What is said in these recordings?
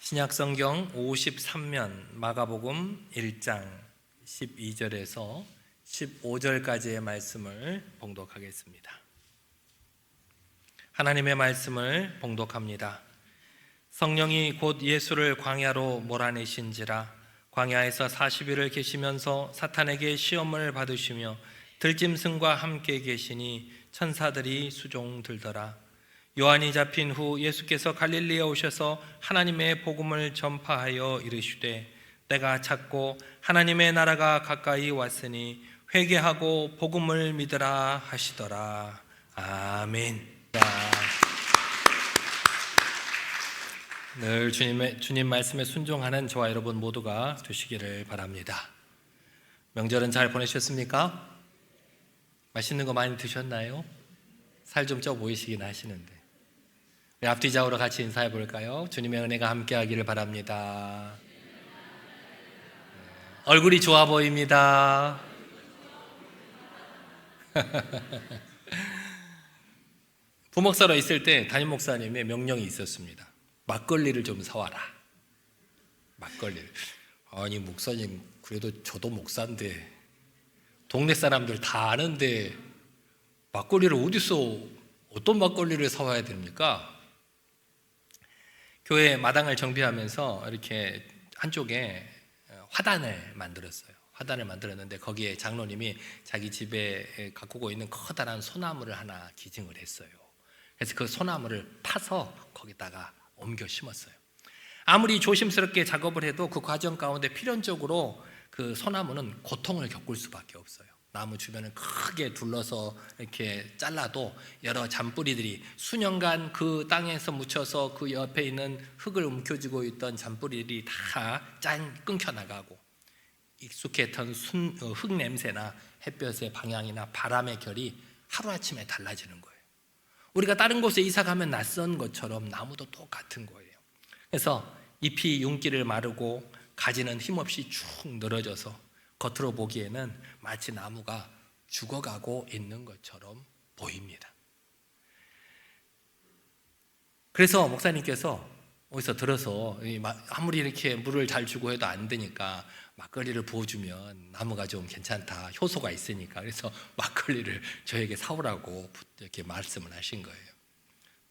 신약성경 53면 마가복음 1장 12절에서 15절까지의 말씀을 봉독하겠습니다. 하나님의 말씀을 봉독합니다. 성령이 곧 예수를 광야로 몰아내신지라. 광야에서 40일을 계시면서 사탄에게 시험을 받으시며 들짐승과 함께 계시니 천사들이 수종 들더라. 요한이 잡힌 후 예수께서 갈릴리에 오셔서 하나님의 복음을 전파하여 이르시되 때가 찼고 하나님의 나라가 가까이 왔으니 회개하고 복음을 믿으라 하시더라. 아멘. 늘 주님 말씀에 순종하는 저와 여러분 모두가 되시기를 바랍니다. 명절은 잘 보내셨습니까? 맛있는 거 많이 드셨나요? 살 좀 쪄 보이시긴 하시는데 우리 앞뒤 좌우로 같이 인사해 볼까요? 주님의 은혜가 함께하기를 바랍니다. 얼굴이 좋아 보입니다. 부목사로 있을 때 담임 목사님의 명령이 있었습니다. 막걸리를 좀 사와라. 막걸리를. 아니 목사님, 그래도 저도 목사인데 동네 사람들 다 아는데 막걸리를 어디서 어떤 막걸리를 사와야 됩니까? 교회 마당을 정비하면서 이렇게 한쪽에 화단을 만들었어요. 화단을 만들었는데 거기에 장로님이 자기 집에 가꾸고 있는 커다란 소나무를 하나 기증을 했어요. 그래서 그 소나무를 파서 거기다가 옮겨 심었어요. 아무리 조심스럽게 작업을 해도 그 과정 가운데 필연적으로 그 소나무는 고통을 겪을 수밖에 없어요. 나무 주변을 크게 둘러서 이렇게 잘라도 여러 잔뿌리들이 수년간 그 땅에서 묻혀서 그 옆에 있는 흙을 움켜쥐고 있던 잔뿌리들이 다 끊겨 나가고 익숙했던 흙 냄새나 햇볕의 방향이나 바람의 결이 하루아침에 달라지는 거예요. 우리가 다른 곳에 이사 가면 낯선 것처럼 나무도 똑같은 거예요. 그래서 잎이 윤기를 마르고 가지는 힘없이 쭉 늘어져서 겉으로 보기에는 마치 나무가 죽어가고 있는 것처럼 보입니다. 그래서 목사님께서 어디서 들어서 아무리 이렇게 물을 잘 주고 해도 안 되니까 막걸리를 부어주면 나무가 좀 괜찮다, 효소가 있으니까. 그래서 막걸리를 저에게 사오라고 이렇게 말씀을 하신 거예요.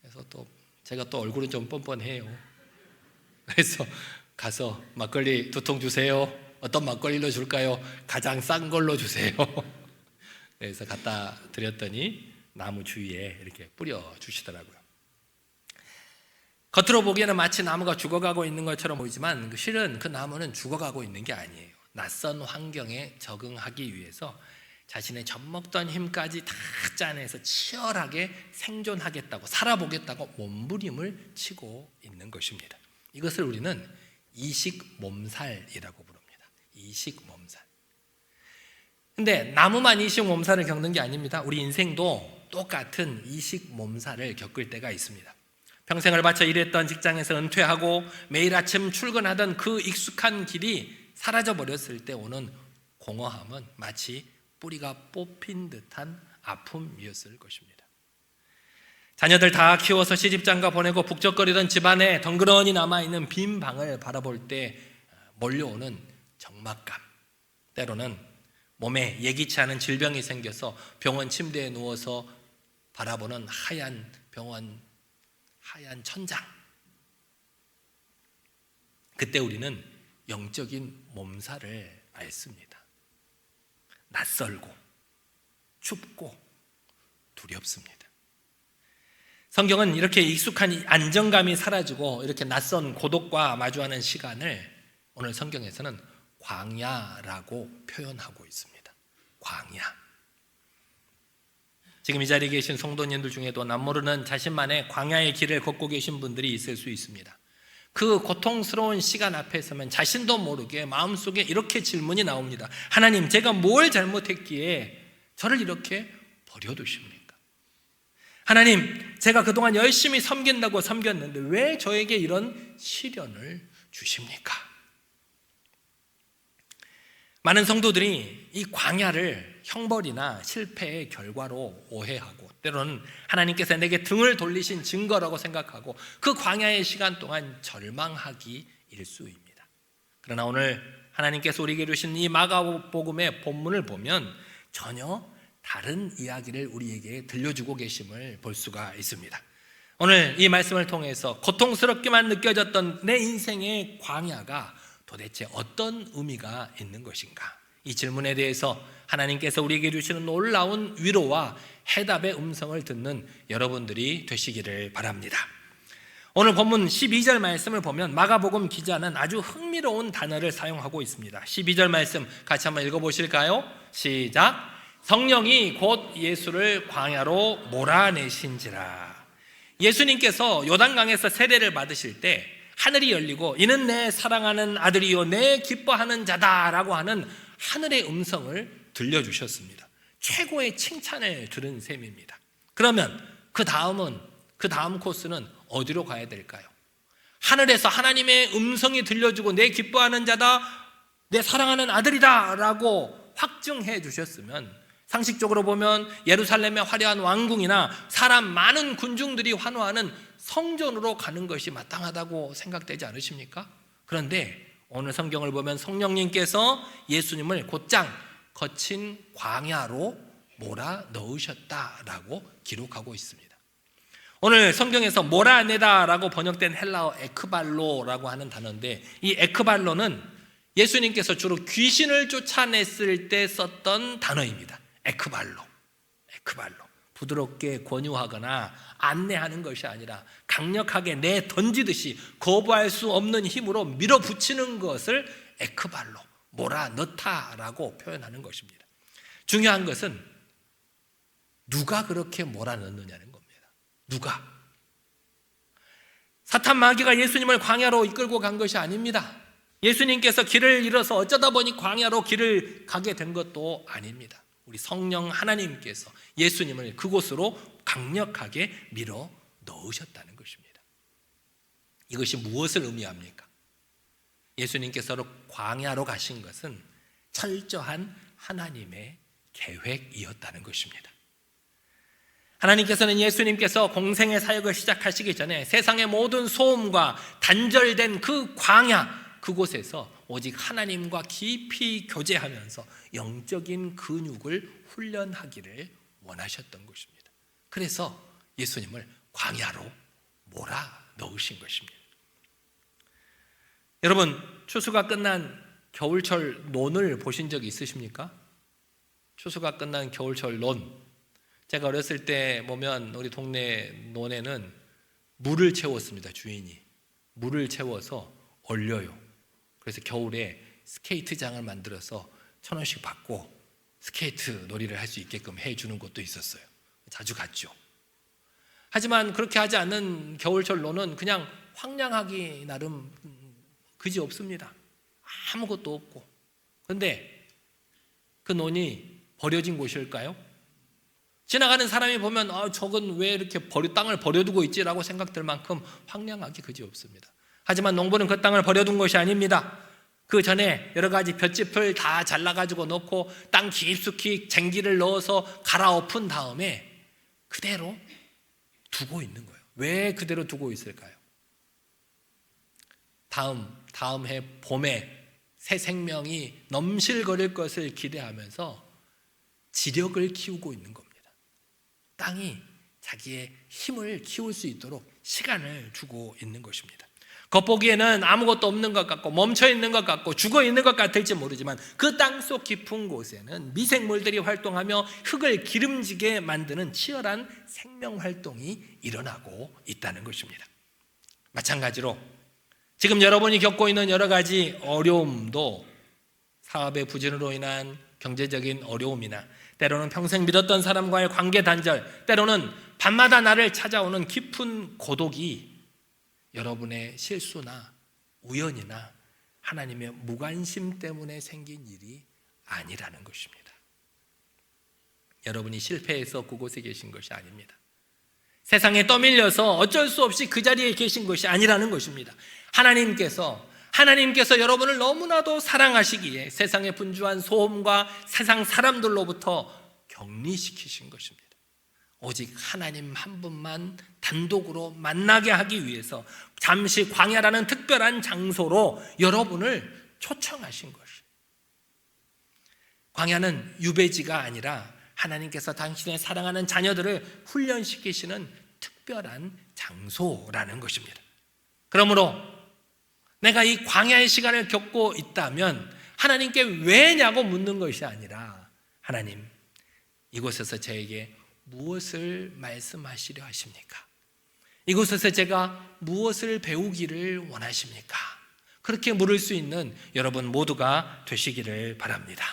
그래서 또 제가 또 얼굴은 좀 뻔뻔해요. 그래서 가서 막걸리 2통 주세요. 어떤 막걸리로 줄까요? 가장 싼 걸로 주세요. 그래서 갖다 드렸더니 나무 주위에 이렇게 뿌려 주시더라고요. 겉으로 보기에는 마치 나무가 죽어가고 있는 것처럼 보이지만 실은 그 나무는 죽어가고 있는 게 아니에요. 낯선 환경에 적응하기 위해서 자신의 젖먹던 힘까지 다 짜내서 치열하게 생존하겠다고, 살아보겠다고 몸부림을 치고 있는 것입니다. 이것을 우리는 이식 몸살이라고 부릅니다. 이식 몸살. 근데 나무만 이식 몸살을 겪는 게 아닙니다. 우리 인생도 똑같은 이식 몸살을 겪을 때가 있습니다. 평생을 바쳐 일했던 직장에서 은퇴하고 매일 아침 출근하던 그 익숙한 길이 사라져버렸을 때 오는 공허함은 마치 뿌리가 뽑힌 듯한 아픔이었을 것입니다. 자녀들 다 키워서 시집장가 보내고 북적거리던 집안에 덩그러니 남아있는 빈 방을 바라볼 때 몰려오는 적막감, 때로는 몸에 예기치 않은 질병이 생겨서 병원 침대에 누워서 바라보는 하얀 천장. 그때 우리는 영적인 몸살을 앓습니다. 낯설고 춥고 두렵습니다. 성경은 이렇게 익숙한 안정감이 사라지고 이렇게 낯선 고독과 마주하는 시간을 오늘 성경에서는 광야라고 표현하고 있습니다. 광야. 지금 이 자리에 계신 성도님들 중에도 남모르는 자신만의 광야의 길을 걷고 계신 분들이 있을 수 있습니다. 그 고통스러운 시간 앞에 서면 자신도 모르게 마음속에 이렇게 질문이 나옵니다. 하나님, 제가 뭘 잘못했기에 저를 이렇게 버려두십니까? 하나님, 제가 그동안 열심히 섬긴다고 섬겼는데 왜 저에게 이런 시련을 주십니까? 많은 성도들이 이 광야를 형벌이나 실패의 결과로 오해하고 때로는 하나님께서 내게 등을 돌리신 증거라고 생각하고 그 광야의 시간 동안 절망하기 일쑤입니다. 그러나 오늘 하나님께서 우리에게 주신 이 마가복음의 본문을 보면 전혀 다른 이야기를 우리에게 들려주고 계심을 볼 수가 있습니다. 오늘 이 말씀을 통해서 고통스럽게만 느껴졌던 내 인생의 광야가 도대체 어떤 의미가 있는 것인가? 이 질문에 대해서 하나님께서 우리에게 주시는 놀라운 위로와 해답의 음성을 듣는 여러분들이 되시기를 바랍니다. 오늘 본문 12절 말씀을 보면 마가복음 기자는 아주 흥미로운 단어를 사용하고 있습니다. 12절 말씀 같이 한번 읽어보실까요? 시작. 성령이 곧 예수를 광야로 몰아내신지라. 예수님께서 요단강에서 세례를 받으실 때 하늘이 열리고 이는 내 사랑하는 아들이요 내 기뻐하는 자다라고 하는 하늘의 음성을 들려주셨습니다. 최고의 칭찬을 들은 셈입니다. 그러면 그 다음 코스는 어디로 가야 될까요? 하늘에서 하나님의 음성이 들려주고 내 기뻐하는 자다, 내 사랑하는 아들이다 라고 확증해 주셨으면 상식적으로 보면 예루살렘의 화려한 왕궁이나 사람 많은 군중들이 환호하는 성전으로 가는 것이 마땅하다고 생각되지 않으십니까? 그런데 오늘 성경을 보면 성령님께서 예수님을 곧장 거친 광야로 몰아 넣으셨다라고 기록하고 있습니다. 오늘 성경에서 몰아내다라고 번역된 헬라어 에크발로라고 하는 단어인데 이 에크발로는 예수님께서 주로 귀신을 쫓아냈을 때 썼던 단어입니다. 에크발로. 부드럽게 권유하거나 안내하는 것이 아니라 강력하게 내던지듯이 거부할 수 없는 힘으로 밀어붙이는 것을 에크발로, 몰아넣다라고 표현하는 것입니다. 중요한 것은 누가 그렇게 몰아넣느냐는 겁니다. 누가? 사탄 마귀가 예수님을 광야로 이끌고 간 것이 아닙니다. 예수님께서 길을 잃어서 어쩌다 보니 광야로 길을 가게 된 것도 아닙니다. 우리 성령 하나님께서 예수님을 그곳으로 강력하게 밀어 넣으셨다는 것입니다. 이것이 무엇을 의미합니까? 예수님께서 광야로 가신 것은 철저한 하나님의 계획이었다는 것입니다. 하나님께서는 예수님께서 공생의 사역을 시작하시기 전에 세상의 모든 소음과 단절된 그 광야, 그곳에서 오직 하나님과 깊이 교제하면서 영적인 근육을 훈련하기를 원하셨던 것입니다. 그래서 예수님을 광야로 몰아 넣으신 것입니다. 여러분, 추수가 끝난 겨울철 논을 보신 적이 있으십니까? 추수가 끝난 겨울철 논. 제가 어렸을 때 보면 우리 동네 논에는 물을 채웠습니다. 주인이 물을 채워서 얼려요. 그래서 겨울에 스케이트장을 만들어서 1,000원씩 받고 스케이트 놀이를 할 수 있게끔 해주는 곳도 있었어요. 자주 갔죠. 하지만 그렇게 하지 않는 겨울철 논은 그냥 황량하기 나름 그지 없습니다. 아무것도 없고. 그런데 그 논이 버려진 곳일까요? 지나가는 사람이 보면 저건 왜 이렇게 땅을 버려두고 있지라고 생각될 만큼 황량하기 그지 없습니다. 하지만 농부는 그 땅을 버려둔 것이 아닙니다. 그 전에 여러 가지 볏짚을 다 잘라가지고 넣고 땅 깊숙이 쟁기를 넣어서 갈아엎은 다음에 그대로 두고 있는 거예요. 왜 그대로 두고 있을까요? 다음 해 봄에 새 생명이 넘실거릴 것을 기대하면서 지력을 키우고 있는 겁니다. 땅이 자기의 힘을 키울 수 있도록 시간을 주고 있는 것입니다. 겉보기에는 아무것도 없는 것 같고 멈춰 있는 것 같고 죽어 있는 것 같을지 모르지만 그 땅속 깊은 곳에는 미생물들이 활동하며 흙을 기름지게 만드는 치열한 생명 활동이 일어나고 있다는 것입니다. 마찬가지로 지금 여러분이 겪고 있는 여러 가지 어려움도 사업의 부진으로 인한 경제적인 어려움이나 때로는 평생 믿었던 사람과의 관계 단절, 때로는 밤마다 나를 찾아오는 깊은 고독이 여러분의 실수나 우연이나 하나님의 무관심 때문에 생긴 일이 아니라는 것입니다. 여러분이 실패해서 그곳에 계신 것이 아닙니다. 세상에 떠밀려서 어쩔 수 없이 그 자리에 계신 것이 아니라는 것입니다. 하나님께서 하나님께서 여러분을 너무나도 사랑하시기에 세상의 분주한 소음과 세상 사람들로부터 격리시키신 것입니다. 오직 하나님 한 분만 단독으로 만나게 하기 위해서 잠시 광야라는 특별한 장소로 여러분을 초청하신 것입니다. 광야는 유배지가 아니라 하나님께서 당신의 사랑하는 자녀들을 훈련시키시는 특별한 장소라는 것입니다. 그러므로 내가 이 광야의 시간을 겪고 있다면 하나님께 왜냐고 묻는 것이 아니라, 하나님, 이곳에서 저에게 무엇을 말씀하시려 하십니까? 이곳에서 제가 무엇을 배우기를 원하십니까? 그렇게 물을 수 있는 여러분 모두가 되시기를 바랍니다.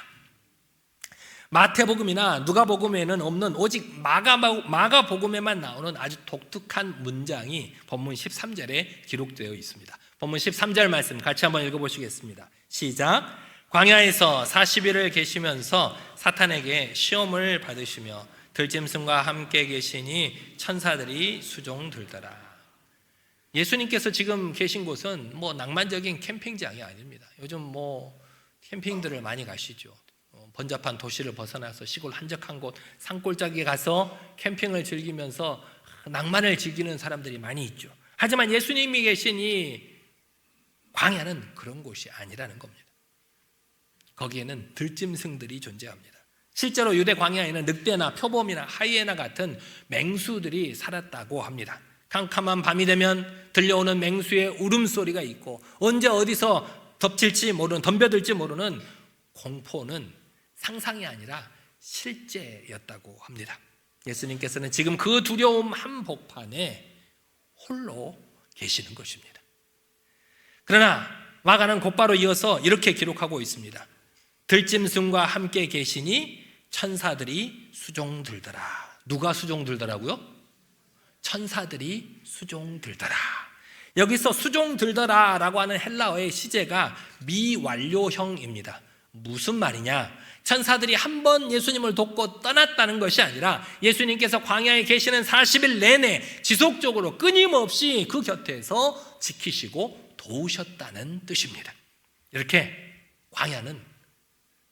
마태복음이나 누가복음에는 없는 오직 마가복음에만 나오는 아주 독특한 문장이 본문 13절에 기록되어 있습니다. 본문 13절 말씀 같이 한번 읽어보시겠습니다. 시작. 광야에서 40일을 계시면서 사탄에게 시험을 받으시며 들짐승과 함께 계시니 천사들이 수종 들더라. 예수님께서 지금 계신 곳은 낭만적인 캠핑장이 아닙니다. 요즘 캠핑들을 많이 가시죠. 번잡한 도시를 벗어나서 시골 한적한 곳 산골짜기에 가서 캠핑을 즐기면서 낭만을 즐기는 사람들이 많이 있죠. 하지만 예수님이 계신 이 광야는 그런 곳이 아니라는 겁니다. 거기에는 들짐승들이 존재합니다. 실제로 유대 광야에는 늑대나 표범이나 하이에나 같은 맹수들이 살았다고 합니다. 캄캄한 밤이 되면 들려오는 맹수의 울음소리가 있고 언제 어디서 덤벼들지 모르는 공포는 상상이 아니라 실제였다고 합니다. 예수님께서는 지금 그 두려움 한복판에 홀로 계시는 것입니다. 그러나 마가는 곧바로 이어서 이렇게 기록하고 있습니다. 들짐승과 함께 계시니 천사들이 수종들더라. 누가 수종들더라고요? 천사들이 수종들더라. 여기서 수종들더라라고 하는 헬라어의 시제가 미완료형입니다. 무슨 말이냐? 천사들이 한 번 예수님을 돕고 떠났다는 것이 아니라 예수님께서 광야에 계시는 40일 내내 지속적으로 끊임없이 그 곁에서 지키시고 도우셨다는 뜻입니다. 이렇게 광야는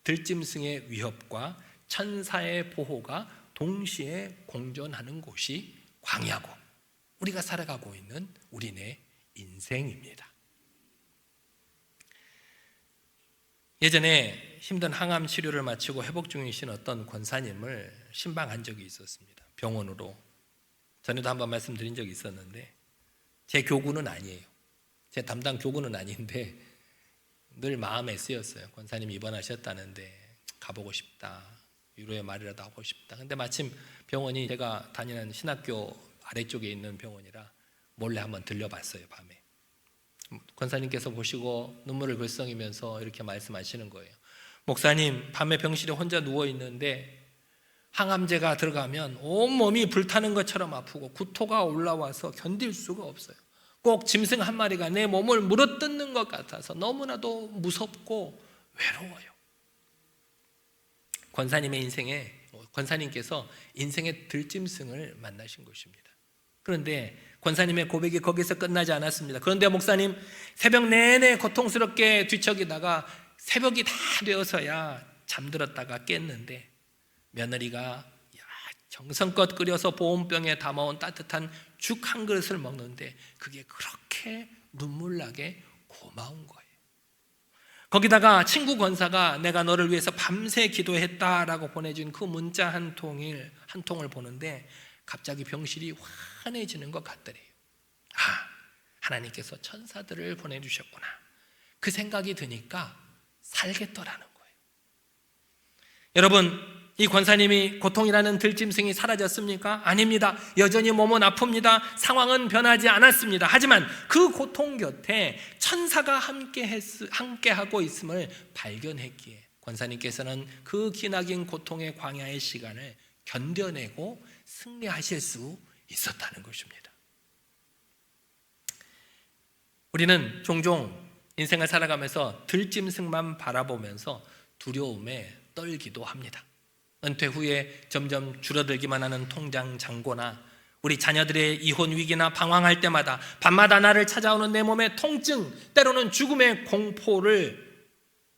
들짐승의 위협과 천사의 보호가 동시에 공존하는 곳이 광야고 우리가 살아가고 있는 우리네 인생입니다. 예전에 힘든 항암 치료를 마치고 회복 중이신 어떤 권사님을 신방한 적이 있었습니다. 병원으로. 전에도 한번 말씀드린 적이 있었는데 제 교구는 아니에요. 제 담당 교구는 아닌데 늘 마음에 쓰였어요. 권사님이 입원하셨다는데 가보고 싶다. 위로의 말이라도 하고 싶다. 근데 마침 병원이 제가 다니는 신학교 아래쪽에 있는 병원이라 몰래 한번 들려봤어요. 밤에. 권사님께서 보시고 눈물을 글썽이면서 이렇게 말씀하시는 거예요. 목사님, 밤에 병실에 혼자 누워있는데 항암제가 들어가면 온몸이 불타는 것처럼 아프고 구토가 올라와서 견딜 수가 없어요. 꼭 짐승 한 마리가 내 몸을 물어뜯는 것 같아서 너무나도 무섭고 외로워요. 권사님께서 인생의 들짐승을 만나신 것입니다. 그런데 권사님의 고백이 거기서 끝나지 않았습니다. 그런데 목사님, 새벽 내내 고통스럽게 뒤척이다가 새벽이 다 되어서야 잠들었다가 깼는데 며느리가 정성껏 끓여서 보온병에 담아온 따뜻한 죽 한 그릇을 먹는데 그게 그렇게 눈물나게 고마운 거예요. 거기다가 친구 권사가 내가 너를 위해서 밤새 기도했다라고 보내준 그 문자 한 통을 보는데 갑자기 병실이 환해지는 것 같더래요. 하나님께서 천사들을 보내주셨구나. 그 생각이 드니까 살겠더라는 거예요. 여러분, 이 권사님이 고통이라는 들짐승이 사라졌습니까? 아닙니다. 여전히 몸은 아픕니다. 상황은 변하지 않았습니다. 하지만 그 고통 곁에 천사가 함께하고 있음을 발견했기에 권사님께서는 그 기나긴 고통의 광야의 시간을 견뎌내고 승리하실 수 있었다는 것입니다. 우리는 종종 인생을 살아가면서 들짐승만 바라보면서 두려움에 떨기도 합니다. 은퇴 후에 점점 줄어들기만 하는 통장 잔고나 우리 자녀들의 이혼 위기나 방황할 때마다 밤마다 나를 찾아오는 내 몸의 통증, 때로는 죽음의 공포를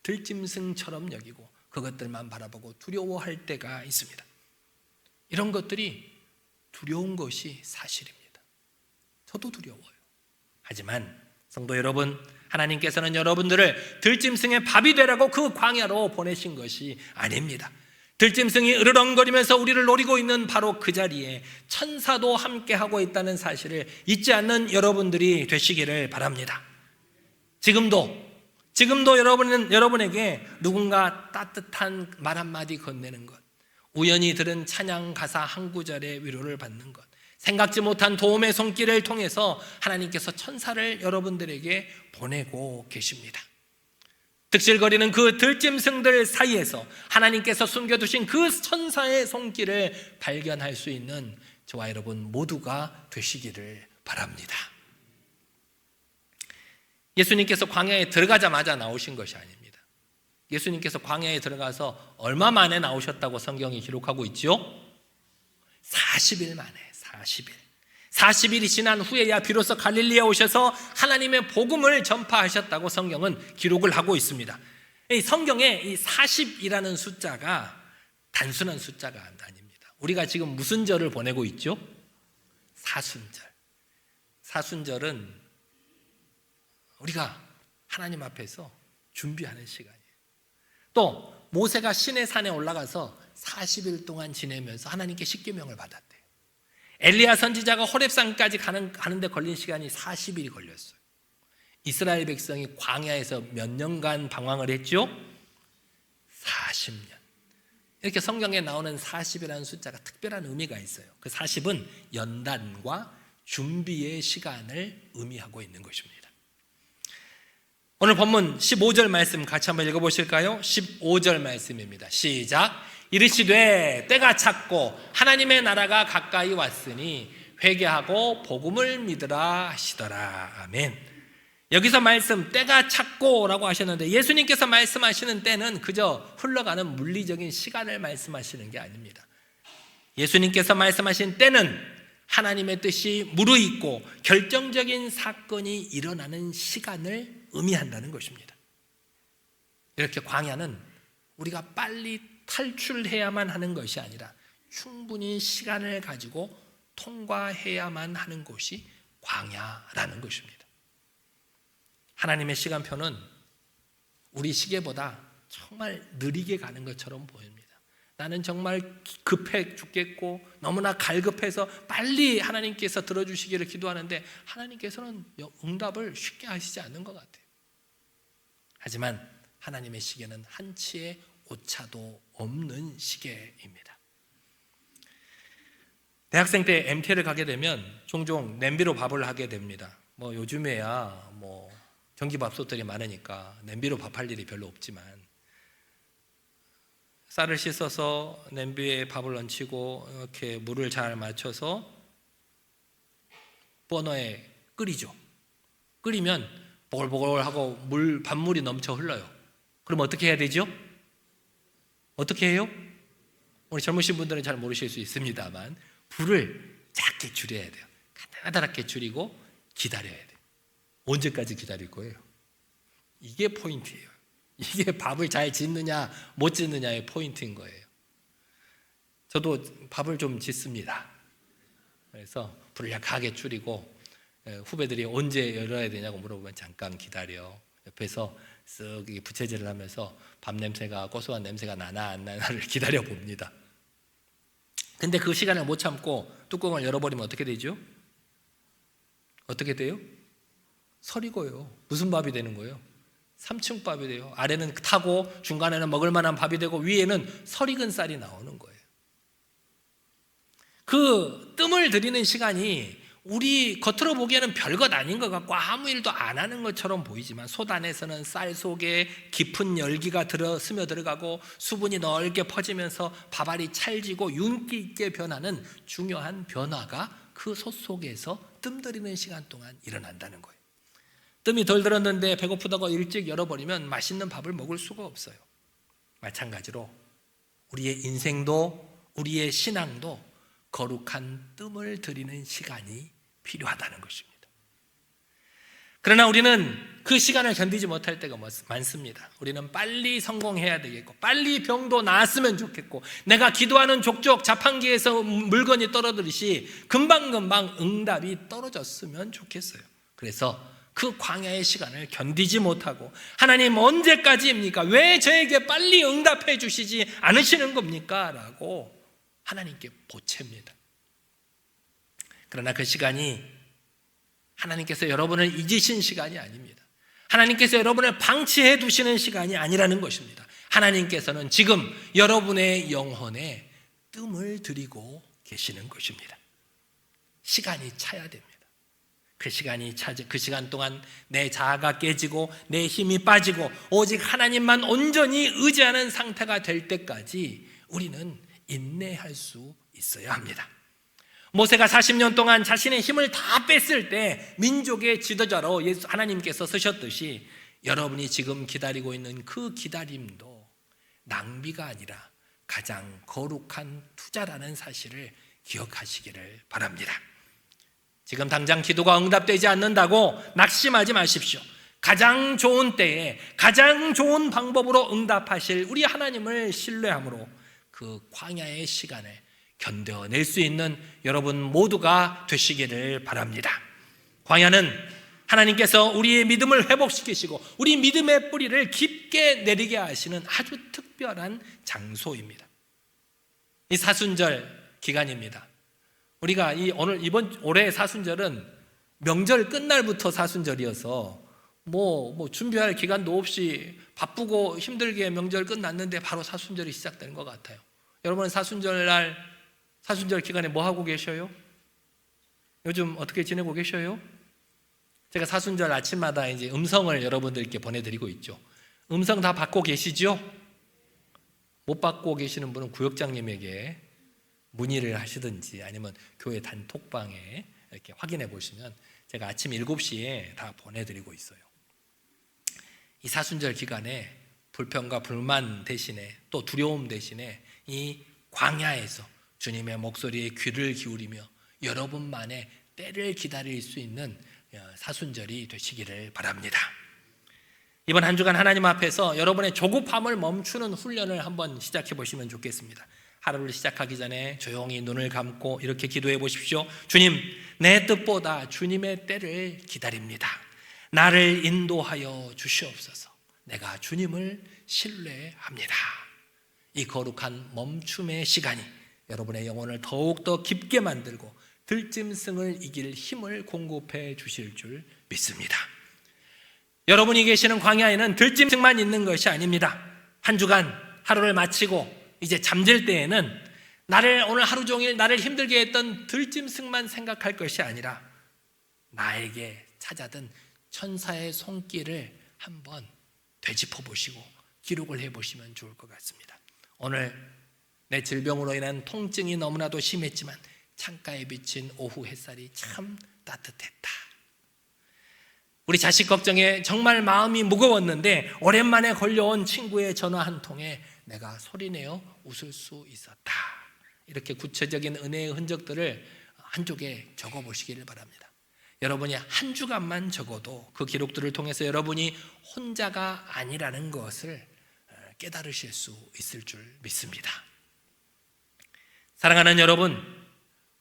들짐승처럼 여기고 그것들만 바라보고 두려워할 때가 있습니다. 이런 것들이 두려운 것이 사실입니다. 저도 두려워요. 하지만 성도 여러분, 하나님께서는 여러분들을 들짐승의 밥이 되라고 그 광야로 보내신 것이 아닙니다. 들짐승이 으르렁거리면서 우리를 노리고 있는 바로 그 자리에 천사도 함께하고 있다는 사실을 잊지 않는 여러분들이 되시기를 바랍니다. 지금도 여러분에게 누군가 따뜻한 말 한마디 건네는 것, 우연히 들은 찬양 가사 한 구절의 위로를 받는 것, 생각지 못한 도움의 손길을 통해서 하나님께서 천사를 여러분들에게 보내고 계십니다. 득실거리는 그 들짐승들 사이에서 하나님께서 숨겨두신 그 천사의 손길을 발견할 수 있는 저와 여러분 모두가 되시기를 바랍니다. 예수님께서 광야에 들어가자마자 나오신 것이 아닙니다. 예수님께서 광야에 들어가서 얼마 만에 나오셨다고 성경이 기록하고 있죠? 40일 만에. 40일이 지난 후에야 비로소 갈릴리에 오셔서 하나님의 복음을 전파하셨다고 성경은 기록을 하고 있습니다. 이 성경에 이 40이라는 숫자가 단순한 숫자가 아닙니다. 우리가 지금 무슨 절을 보내고 있죠? 사순절. 사순절은 우리가 하나님 앞에서 준비하는 시간이에요. 또 모세가 시내산에 올라가서 40일 동안 지내면서 하나님께 십계명을 받았대요. 엘리야 선지자가 호렙산까지 가는데 걸린 시간이 40일이 걸렸어요. 이스라엘 백성이 광야에서 몇 년간 방황을 했죠? 40년. 이렇게 성경에 나오는 40이라는 숫자가 특별한 의미가 있어요. 그 40은 연단과 준비의 시간을 의미하고 있는 것입니다. 오늘 본문 15절 말씀 같이 한번 읽어보실까요? 15절 말씀입니다. 시작. 이르시되 때가 찼고 하나님의 나라가 가까이 왔으니 회개하고 복음을 믿으라 하시더라. 아멘. 여기서 말씀 때가 찼고 라고 하셨는데 예수님께서 말씀하시는 때는 그저 흘러가는 물리적인 시간을 말씀하시는 게 아닙니다. 예수님께서 말씀하신 때는 하나님의 뜻이 무르익고 결정적인 사건이 일어나는 시간을 의미한다는 것입니다. 이렇게 광야는 우리가 빨리 탈출해야만 하는 것이 아니라 충분히 시간을 가지고 통과해야만 하는 곳이 광야라는 것입니다. 하나님의 시간표는 우리 시계보다 정말 느리게 가는 것처럼 보입니다. 나는 정말 급해 죽겠고 너무나 갈급해서 빨리 하나님께서 들어주시기를 기도하는데 하나님께서는 응답을 쉽게 하시지 않는 것 같아요. 하지만 하나님의 시계는 한치의 오차도 없는 시계입니다. 대학생 때 MT를 가게 되면 종종 냄비로 밥을 하게 됩니다. 요즘에야 전기밥솥들이 많으니까 냄비로 밥할 일이 별로 없지만 쌀을 씻어서 냄비에 밥을 얹히고 이렇게 물을 잘 맞춰서 버너에 끓이죠. 끓이면 보글보글하고 밥물이 넘쳐 흘러요. 그럼 어떻게 해야 되죠? 어떻게 해요? 우리 젊으신 분들은 잘 모르실 수 있습니다만 불을 작게 줄여야 돼요. 가다랗게 줄이고 기다려야 돼요. 언제까지 기다릴 거예요? 이게 포인트예요. 이게 밥을 잘 짓느냐 못 짓느냐의 포인트인 거예요. 저도 밥을 좀 짓습니다. 그래서 불을 약하게 줄이고 후배들이 언제 열어야 되냐고 물어보면 잠깐 기다려. 옆에서 쓱 부채질을 하면서 밥 냄새가 고소한 냄새가 나나 안 나나를 기다려 봅니다. 근데 그 시간을 못 참고 뚜껑을 열어버리면 어떻게 되죠? 어떻게 돼요? 설익어요. 무슨 밥이 되는 거예요? 삼층밥이 돼요. 아래는 타고 중간에는 먹을 만한 밥이 되고 위에는 설익은 쌀이 나오는 거예요. 그 뜸을 들이는 시간이 우리 겉으로 보기에는 별것 아닌 것 같고 아무 일도 안 하는 것처럼 보이지만 솥 안에서는 쌀 속에 깊은 열기가 스며들어가고 수분이 넓게 퍼지면서 밥알이 찰지고 윤기 있게 변하는 중요한 변화가 그 솥 속에서 뜸 들이는 시간 동안 일어난다는 거예요. 뜸이 덜 들었는데 배고프다고 일찍 열어버리면 맛있는 밥을 먹을 수가 없어요. 마찬가지로 우리의 인생도 우리의 신앙도 거룩한 뜸을 들이는 시간이 필요하다는 것입니다. 그러나 우리는 그 시간을 견디지 못할 때가 많습니다. 우리는 빨리 성공해야 되겠고, 빨리 병도 나았으면 좋겠고, 내가 기도하는 족족 자판기에서 물건이 떨어지듯이 금방금방 응답이 떨어졌으면 좋겠어요. 그래서 그 광야의 시간을 견디지 못하고, 하나님 언제까지입니까? 왜 저에게 빨리 응답해 주시지 않으시는 겁니까? 라고 하나님께 보챕니다. 그러나 그 시간이 하나님께서 여러분을 잊으신 시간이 아닙니다. 하나님께서 여러분을 방치해 두시는 시간이 아니라는 것입니다. 하나님께서는 지금 여러분의 영혼에 뜸을 들이고 계시는 것입니다. 시간이 차야 됩니다. 그 시간 동안 내 자아가 깨지고 내 힘이 빠지고 오직 하나님만 온전히 의지하는 상태가 될 때까지 우리는 인내할 수 있어야 합니다. 모세가 40년 동안 자신의 힘을 다 뺐을 때 민족의 지도자로 하나님께서 쓰셨듯이 여러분이 지금 기다리고 있는 그 기다림도 낭비가 아니라 가장 거룩한 투자라는 사실을 기억하시기를 바랍니다. 지금 당장 기도가 응답되지 않는다고 낙심하지 마십시오. 가장 좋은 때에 가장 좋은 방법으로 응답하실 우리 하나님을 신뢰함으로 그 광야의 시간을 견뎌낼 수 있는 여러분 모두가 되시기를 바랍니다. 광야는 하나님께서 우리의 믿음을 회복시키시고 우리 믿음의 뿌리를 깊게 내리게 하시는 아주 특별한 장소입니다. 이 사순절 기간입니다. 우리가 올해 사순절은 명절 끝날부터 사순절이어서 준비할 기간도 없이 바쁘고 힘들게 명절 끝났는데 바로 사순절이 시작되는 것 같아요. 여러분은 사순절 기간에 뭐 하고 계셔요? 요즘 어떻게 지내고 계셔요? 제가 사순절 아침마다 이제 음성을 여러분들께 보내드리고 있죠. 음성 다 받고 계시죠? 못 받고 계시는 분은 구역장님에게 문의를 하시든지 아니면 교회 단톡방에 이렇게 확인해 보시면 제가 아침 7시에 다 보내드리고 있어요. 이 사순절 기간에 불평과 불만 대신에 또 두려움 대신에 이 광야에서 주님의 목소리에 귀를 기울이며 여러분만의 때를 기다릴 수 있는 사순절이 되시기를 바랍니다. 이번 한 주간 하나님 앞에서 여러분의 조급함을 멈추는 훈련을 한번 시작해 보시면 좋겠습니다. 하루를 시작하기 전에 조용히 눈을 감고 이렇게 기도해 보십시오. 주님, 내 뜻보다 주님의 때를 기다립니다. 나를 인도하여 주시옵소서. 내가 주님을 신뢰합니다. 이 거룩한 멈춤의 시간이 여러분의 영혼을 더욱더 깊게 만들고 들짐승을 이길 힘을 공급해 주실 줄 믿습니다. 여러분이 계시는 광야에는 들짐승만 있는 것이 아닙니다. 한 주간 하루를 마치고 이제 잠들 때에는 오늘 하루 종일 나를 힘들게 했던 들짐승만 생각할 것이 아니라 나에게 찾아든 천사의 손길을 한번 되짚어 보시고 기록을 해 보시면 좋을 것 같습니다. 오늘 내 질병으로 인한 통증이 너무나도 심했지만 창가에 비친 오후 햇살이 참 따뜻했다. 우리 자식 걱정에 정말 마음이 무거웠는데 오랜만에 걸려온 친구의 전화 한 통에 내가 소리내어 웃을 수 있었다. 이렇게 구체적인 은혜의 흔적들을 한쪽에 적어보시기를 바랍니다. 여러분이 한 주간만 적어도 그 기록들을 통해서 여러분이 혼자가 아니라는 것을 깨달으실 수 있을 줄 믿습니다. 사랑하는 여러분,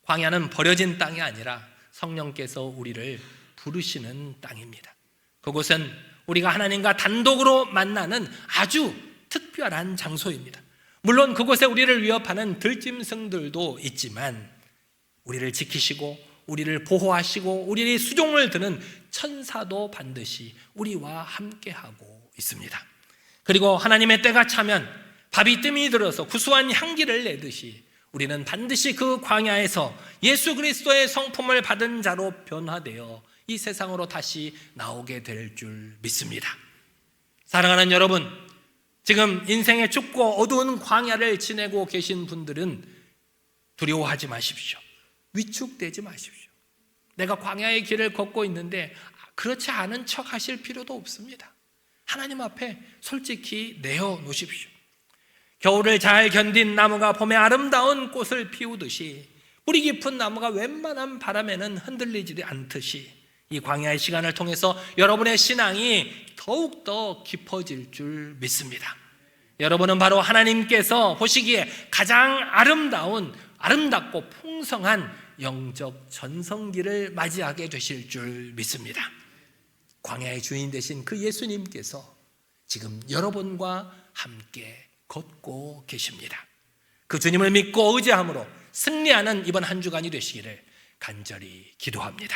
광야는 버려진 땅이 아니라 성령께서 우리를 부르시는 땅입니다. 그곳은 우리가 하나님과 단독으로 만나는 아주 특별한 장소입니다. 물론 그곳에 우리를 위협하는 들짐승들도 있지만 우리를 지키시고 우리를 보호하시고 우리의 수종을 드는 천사도 반드시 우리와 함께하고 있습니다. 그리고 하나님의 때가 차면 밥이 뜸이 들어서 구수한 향기를 내듯이 우리는 반드시 그 광야에서 예수 그리스도의 성품을 받은 자로 변화되어 이 세상으로 다시 나오게 될 줄 믿습니다. 사랑하는 여러분, 지금 인생의 춥고 어두운 광야를 지내고 계신 분들은 두려워하지 마십시오. 위축되지 마십시오. 내가 광야의 길을 걷고 있는데 그렇지 않은 척 하실 필요도 없습니다. 하나님 앞에 솔직히 내어놓으십시오. 겨울을 잘 견딘 나무가 봄에 아름다운 꽃을 피우듯이 뿌리 깊은 나무가 웬만한 바람에는 흔들리지 않듯이 이 광야의 시간을 통해서 여러분의 신앙이 더욱더 깊어질 줄 믿습니다. 여러분은 바로 하나님께서 보시기에 가장 아름답고 풍성한 영적 전성기를 맞이하게 되실 줄 믿습니다. 광야의 주인 되신 그 예수님께서 지금 여러분과 함께 걷고 계십니다. 그 주님을 믿고 의지함으로 승리하는 이번 한 주간이 되시기를 간절히 기도합니다.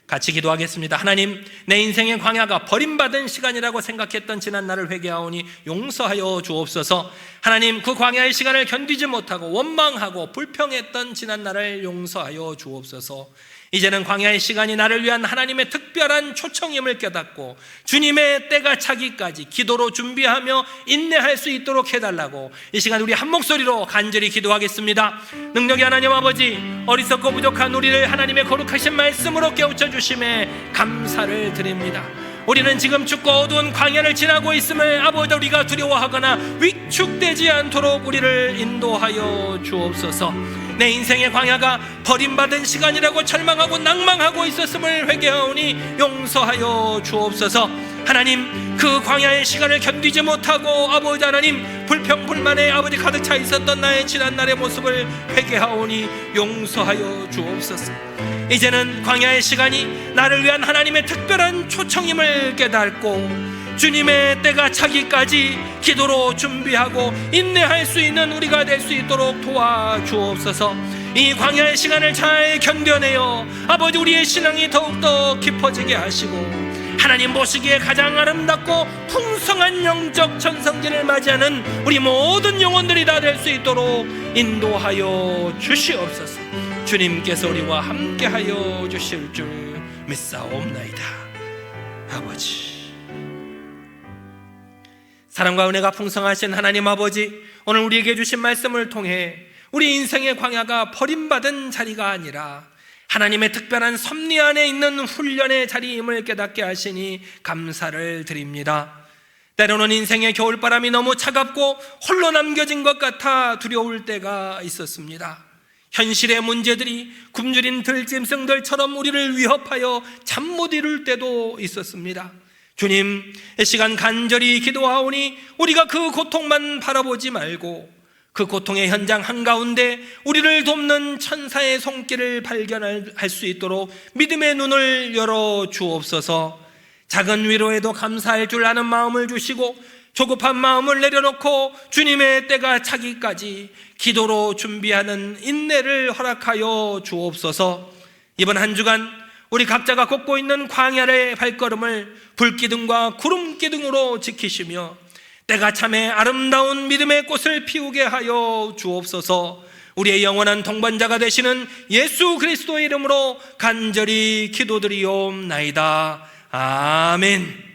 같이 기도하겠습니다. 하나님, 내 인생의 광야가 버림받은 시간이라고 생각했던 지난 날을 회개하오니 용서하여 주옵소서. 하나님, 그 광야의 시간을 견디지 못하고 원망하고 불평했던 지난 날을 용서하여 주옵소서. 이제는 광야의 시간이 나를 위한 하나님의 특별한 초청임을 깨닫고 주님의 때가 차기까지 기도로 준비하며 인내할 수 있도록 해달라고 이 시간 우리 한 목소리로 간절히 기도하겠습니다. 능력의 하나님 아버지, 어리석고 부족한 우리를 하나님의 거룩하신 말씀으로 깨우쳐 주심에 감사를 드립니다. 우리는 지금 춥고 어두운 광야를 지나고 있음을 아버지 우리가 두려워하거나 위축되지 않도록 우리를 인도하여 주옵소서. 내 인생의 광야가 버림받은 시간이라고 절망하고 낭망하고 있었음을 회개하오니 용서하여 주옵소서. 하나님, 그 광야의 시간을 견디지 못하고 아버지 하나님 불평불만에 아버지 가득 차 있었던 나의 지난날의 모습을 회개하오니 용서하여 주옵소서. 이제는 광야의 시간이 나를 위한 하나님의 특별한 초청임을 깨닫고 주님의 때가 차기까지 기도로 준비하고 인내할 수 있는 우리가 될 수 있도록 도와주옵소서. 이 광야의 시간을 잘 견뎌내어 아버지 우리의 신앙이 더욱더 깊어지게 하시고 하나님 보시기에 가장 아름답고 풍성한 영적 전성기를 맞이하는 우리 모든 영혼들이 다 될 수 있도록 인도하여 주시옵소서. 주님께서 우리와 함께하여 주실 줄 믿사옵나이다. 아버지, 사랑과 은혜가 풍성하신 하나님 아버지, 오늘 우리에게 주신 말씀을 통해 우리 인생의 광야가 버림받은 자리가 아니라 하나님의 특별한 섭리 안에 있는 훈련의 자리임을 깨닫게 하시니 감사를 드립니다. 때로는 인생의 겨울바람이 너무 차갑고 홀로 남겨진 것 같아 두려울 때가 있었습니다. 현실의 문제들이 굶주린 들짐승들처럼 우리를 위협하여 잠 못 이룰 때도 있었습니다. 주님, 이 시간 간절히 기도하오니 우리가 그 고통만 바라보지 말고 그 고통의 현장 한가운데 우리를 돕는 천사의 손길을 발견할 수 있도록 믿음의 눈을 열어 주옵소서. 작은 위로에도 감사할 줄 아는 마음을 주시고 조급한 마음을 내려놓고 주님의 때가 차기까지 기도로 준비하는 인내를 허락하여 주옵소서. 이번 한 주간 우리 각자가 걷고 있는 광야의 발걸음을 불기둥과 구름기둥으로 지키시며 때가 참에 아름다운 믿음의 꽃을 피우게 하여 주옵소서. 우리의 영원한 동반자가 되시는 예수 그리스도의 이름으로 간절히 기도드리옵나이다. 아멘.